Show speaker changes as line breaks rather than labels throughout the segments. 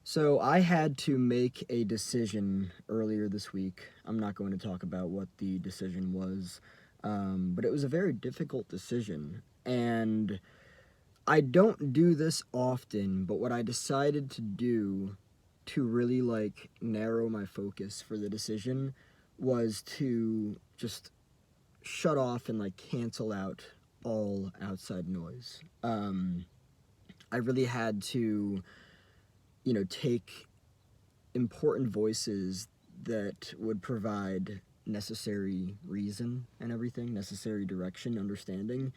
So I had to make a decision earlier this week. I'm not going to talk about what the decision was, but it was a very difficult decision. And I don't do this often, but what I decided to do to really narrow my focus for the decision was to just shut off and cancel out all outside noise. I really had to, take important voices that would provide necessary reason and everything, necessary direction, understanding.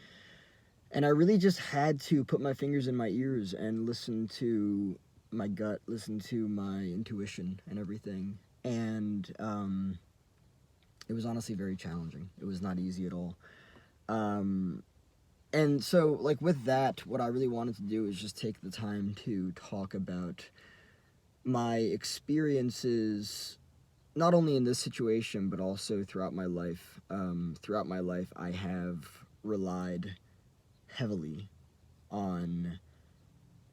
And I really just had to put my fingers in my ears and listen to my gut, listen to my intuition and everything. And it was honestly very challenging. It was not easy at all. Um, and so, with that, what I really wanted to do is just take the time to talk about my experiences not only in this situation but also throughout my life. Throughout my life, I have relied heavily on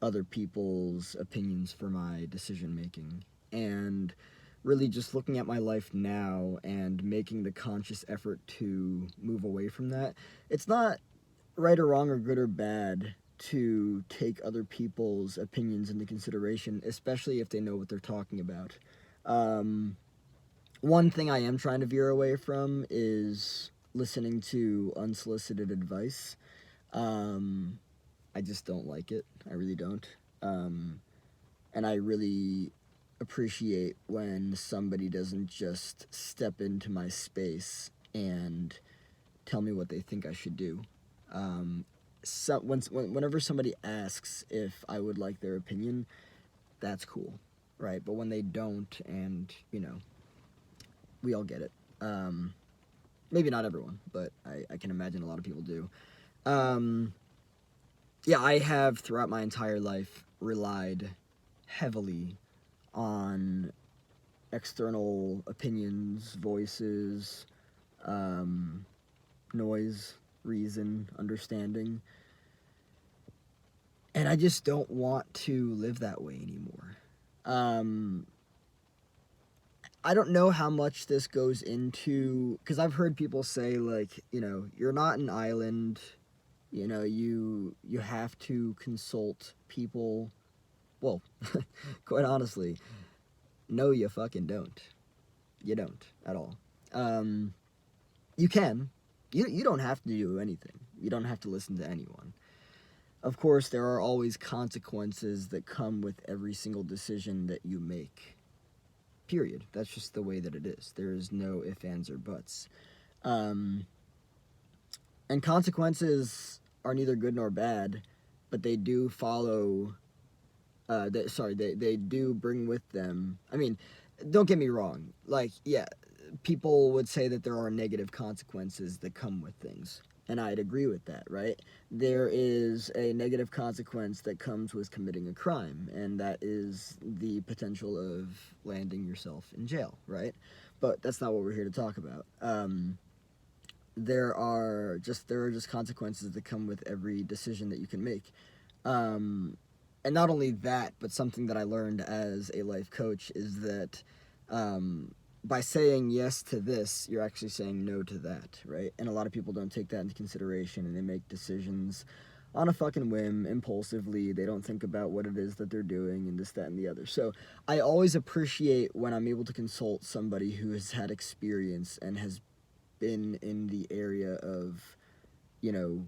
other people's opinions for my decision making, and really just looking at my life now and making the conscious effort to move away from that. It's not right or wrong or good or bad to take other people's opinions into consideration, especially if they know what they're talking about. Um, One thing I am trying to veer away from is listening to unsolicited advice. Um, I just don't like it. I really don't. Um, and I really appreciate when somebody doesn't just step into my space and tell me what they think I should do. Whenever somebody asks if I would like their opinion, that's cool, right? But when they don't, and we all get it. Um, Maybe not everyone, but I can imagine a lot of people do. Um, yeah, I have throughout my entire life relied heavily on external opinions, voices, um, noise, reason, understanding. And I just don't want to live that way anymore. Um, I don't know how much this goes into, because I've heard people say you're not an island. You have to consult people. Well, quite honestly, no, you fucking don't. You don't at all. Um, you can. You don't have to do anything. You don't have to listen to anyone. Of course, there are always consequences that come with every single decision that you make. Period. That's just the way that it is. There is no ifs, ands, or buts. Um, and consequences are neither good nor bad, but they do follow. They do bring with them. I mean, don't get me wrong. Yeah, people would say that there are negative consequences that come with things. And I'd agree with that, right? There is a negative consequence that comes with committing a crime, and that is the potential of landing yourself in jail, right? But that's not what we're here to talk about. There are just consequences that come with every decision that you can make. Um, and not only that, but something that I learned as a life coach is that um, by saying yes to this, you're actually saying no to that, right? And a lot of people don't take that into consideration, and they make decisions on a fucking whim, impulsively. They don't think about what it is that they're doing, and this, that, and the other. So I always appreciate when I'm able to consult somebody who has had experience and has been in the area of, you know,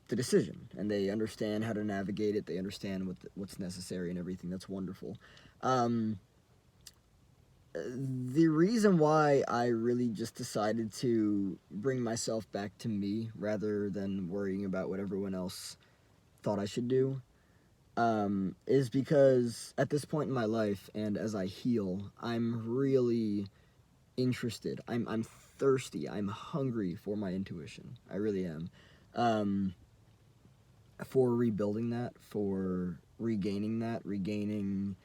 the decision, and they understand how to navigate it. They understand what's necessary and everything. That's wonderful. Um, the reason why I really just decided to bring myself back to me rather than worrying about what everyone else thought I should do is because at this point in my life and as I heal, I'm really interested. I'm thirsty. I'm hungry for my intuition. I really am. Um, for rebuilding that, for regaining that, regaining.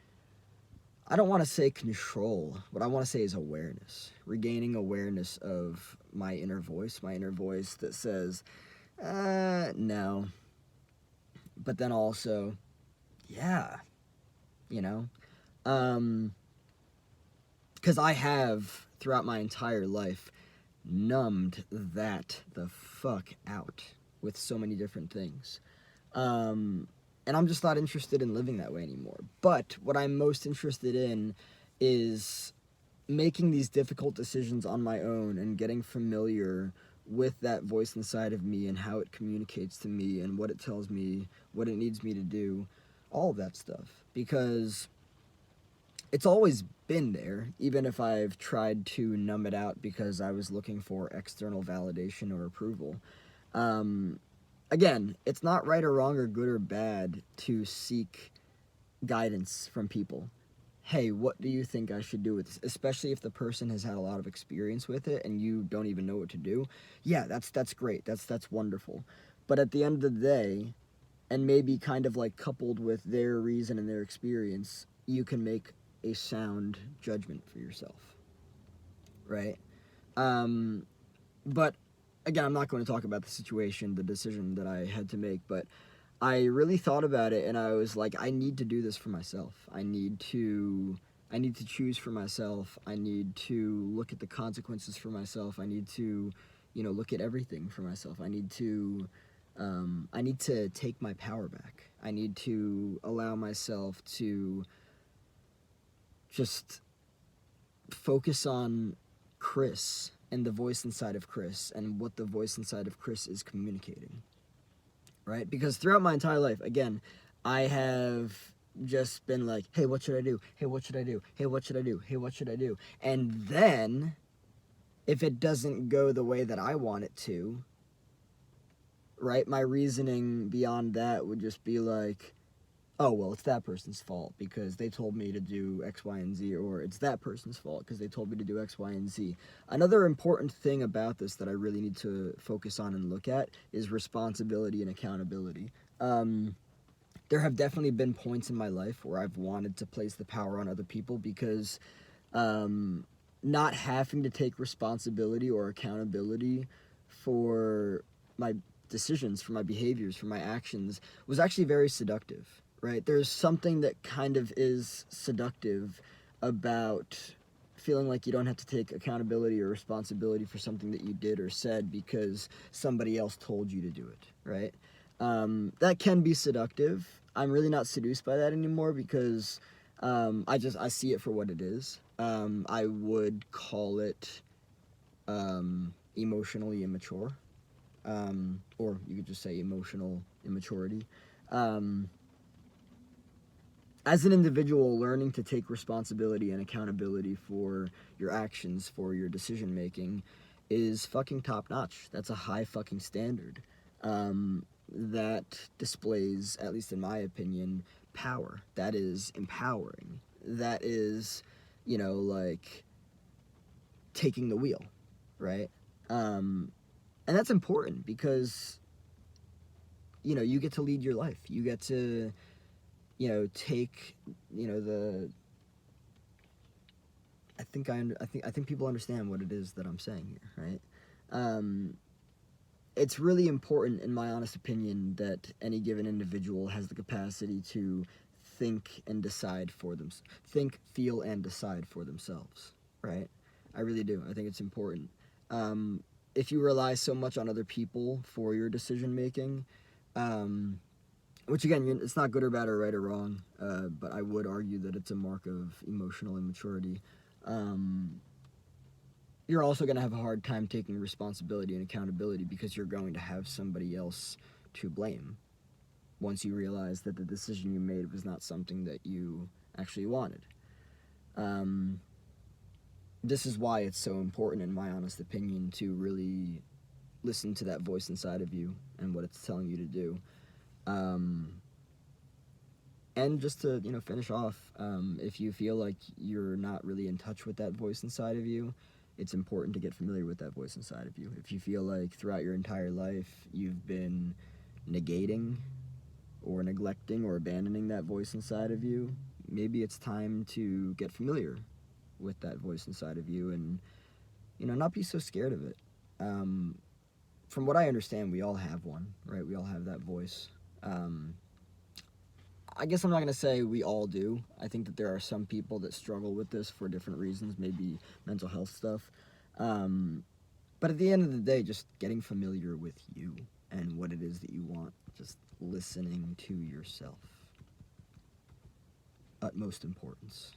I don't want to say control. What I want to say is awareness. Regaining awareness of my inner voice that says, no. But then also, yeah, you know. Because I have, throughout my entire life, numbed that the fuck out with so many different things. And I'm just not interested in living that way anymore. But what I'm most interested in is making these difficult decisions on my own and getting familiar with that voice inside of me and how it communicates to me and what it tells me, what it needs me to do, all of that stuff. Because it's always been there, even if I've tried to numb it out because I was looking for external validation or approval. Um, Again, it's not right or wrong or good or bad to seek guidance from people. Hey, what do you think I should do with this? Especially if the person has had a lot of experience with it and you don't even know what to do. Yeah, that's great. That's wonderful. But at the end of the day, and maybe kind of like coupled with their reason and their experience, you can make a sound judgment for yourself, right? Um, but again, I'm not going to talk about the situation, the decision that I had to make, but I really thought about it and I was like, I need to do this for myself. I need to choose for myself. I need to look at the consequences for myself. I need to, look at everything for myself. I need to take my power back. I need to allow myself to just focus on Chris and the voice inside of Chris and what the voice inside of Chris is communicating. Right? Because throughout my entire life, again, I have just been like, hey, what should I do? Hey, what should I do? Hey, what should I do? Hey, what should I do? And then, if it doesn't go the way that I want it to, right, my reasoning beyond that would just be like, oh, well, it's that person's fault because they told me to do X, Y, and Z, or it's that person's fault because they told me to do X, Y, and Z. Another important thing about this that I really need to focus on and look at is responsibility and accountability. There have definitely been points in my life where I've wanted to place the power on other people because not having to take responsibility or accountability for my decisions, for my behaviors, for my actions was actually very seductive, right? There's something that kind of is seductive about feeling like you don't have to take accountability or responsibility for something that you did or said because somebody else told you to do it, right? That can be seductive. I'm really not seduced by that anymore because I see it for what it is. I would call it emotionally immature, or you could just say emotional immaturity. Um, as an individual, learning to take responsibility and accountability for your actions, for your decision making, is fucking top notch. That's a high fucking standard. That displays, at least in my opinion, power. That is empowering. That is, like taking the wheel, right? And that's important because, you get to lead your life. You get to, take, the. I think people understand what it is that I'm saying here, right? It's really important, in my honest opinion, that any given individual has the capacity to think and decide for them, think, feel, and decide for themselves, right? I really do. I think it's important. If you rely so much on other people for your decision making, which again, it's not good or bad or right or wrong, but I would argue that it's a mark of emotional immaturity. You're also going to have a hard time taking responsibility and accountability because you're going to have somebody else to blame once you realize that the decision you made was not something that you actually wanted. This is why it's so important, in my honest opinion, to really listen to that voice inside of you and what it's telling you to do. And just to, finish off, if you feel like you're not really in touch with that voice inside of you, it's important to get familiar with that voice inside of you. If you feel like throughout your entire life you've been negating or neglecting or abandoning that voice inside of you, maybe it's time to get familiar with that voice inside of you and, not be so scared of it. From what I understand, we all have one, right? We all have that voice. I guess I'm not going to say we all do. I think that there are some people that struggle with this for different reasons, maybe mental health stuff. But at the end of the day, just getting familiar with you and what it is that you want, just listening to yourself. Utmost importance.